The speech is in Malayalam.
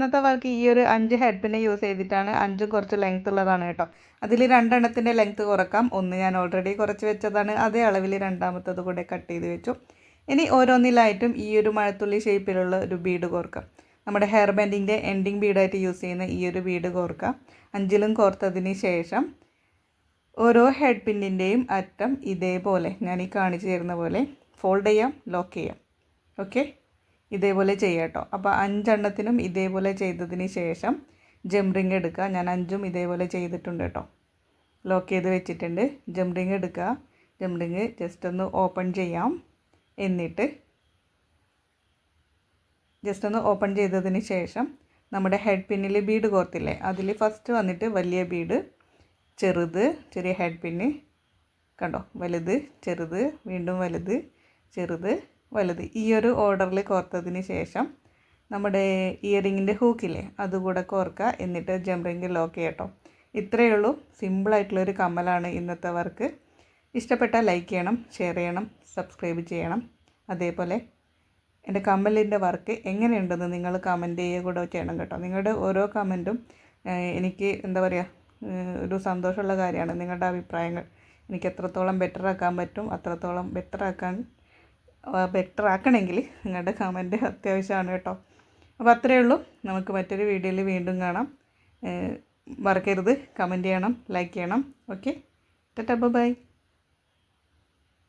ഇന്നത്തെ വർക്ക് ഈ ഒരു 5 ഹെഡ് പിന്നെ യൂസ് ചെയ്തിട്ടാണ്. 5 കുറച്ച് ലെങ്ത് ഉള്ളതാണ് കേട്ടോ. അതിൽ 2 എണ്ണത്തിൻ്റെ ലെങ്ത് കുറക്കാം. ഒന്ന് ഞാൻ ഓൾറെഡി കുറച്ച് വെച്ചതാണ്, അതേ അളവിൽ രണ്ടാമത്തത് കൂടെ കട്ട് ചെയ്ത് വെച്ചു. ഇനി ഓരോന്നിലായിട്ടും ഈ ഒരു മഴത്തുള്ളി ഷേപ്പിലുള്ള ഒരു ബീഡ് കോർക്കാം. നമ്മുടെ ഹെയർ ബാൻഡിൻ്റെ എൻഡിങ് ബീഡായിട്ട് യൂസ് ചെയ്യുന്ന ഈ ഒരു ബീഡ് കോർക്കാം. 5ലും കോർത്തതിന് ശേഷം ഓരോ ഹെഡ് പിന്നിൻ്റെയും അറ്റം ഇതേപോലെ ഞാൻ ഈ കാണിച്ചു തരുന്ന പോലെ ഫോൾഡ് ചെയ്യാം, ലോക്ക് ചെയ്യാം. ഓക്കെ, ഇതേപോലെ ചെയ്യാം കേട്ടോ. അപ്പോൾ 5 എണ്ണത്തിനും ഇതേപോലെ ചെയ്തതിന് ശേഷം ജംറിങ് എടുക്കുക. ഞാൻ 5ഉം ഇതേപോലെ ചെയ്തിട്ടുണ്ട് കേട്ടോ. ലോക്ക് ചെയ്ത് വെച്ചിട്ടുണ്ട്. ജംറിങ് എടുക്കുക. ജംറിങ് ജസ്റ്റ് ഒന്ന് ഓപ്പൺ ചെയ്യാം. എന്നിട്ട് ജസ്റ്റ് ഒന്ന് ഓപ്പൺ ചെയ്തതിന് ശേഷം നമ്മുടെ ഹെഡ് പിന്നിൽ ബീഡ് കോർത്തില്ലേ, അതിൽ ഫസ്റ്റ് വന്നിട്ട് വലിയ ബീഡ്, ചെറുത്, ചെറിയ ഹെഡ് പിന്ന് കണ്ടോ, വലുത്, ചെറുത്, വീണ്ടും വലുത്, ചെറുത്, വലുത്, ഈ ഒരു ഓർഡറിൽ കോർത്തതിന് ശേഷം നമ്മുടെ ഇയറിങ്ങിൻ്റെ ഹൂക്കില്ലേ അതുകൂടെ കോർക്കുക. എന്നിട്ട് ജംറിങ് ലോക്ക് ചെയ്യട്ടോ. ഇത്രയേ ഉള്ളൂ. സിമ്പിളായിട്ടുള്ളൊരു കമ്മലാണ് ഇന്നത്തെ വർക്ക്. ഇഷ്ടപ്പെട്ടാൽ ലൈക്ക് ചെയ്യണം, ഷെയർ ചെയ്യണം, സബ്സ്ക്രൈബ് ചെയ്യണം. അതേപോലെ എൻ്റെ കമ്മലിൻ്റെ വർക്ക് എങ്ങനെയുണ്ടെന്ന് നിങ്ങൾ കമൻറ്റ് ചെയ്യുക കൂടെ ചെയ്യണം കേട്ടോ. നിങ്ങളുടെ ഓരോ കമൻറ്റും എനിക്ക് എന്താ പറയുക, ഒരു സന്തോഷമുള്ള കാര്യമാണ്. നിങ്ങളുടെ അഭിപ്രായങ്ങൾ എനിക്ക് എത്രത്തോളം ബെറ്റർ ആക്കാൻ പറ്റും അത്രത്തോളം ബെറ്റർ ആക്കണമെങ്കിൽ നിങ്ങളുടെ കമൻറ്റ് അത്യാവശ്യമാണ് കേട്ടോ. അപ്പോൾ അത്രയേ ഉള്ളൂ. നമുക്ക് മറ്റൊരു വീഡിയോയിൽ വീണ്ടും കാണാം. മറക്കരുത്, കമൻറ്റ് ചെയ്യണം, ലൈക്ക് ചെയ്യണം. Okay, tata, by.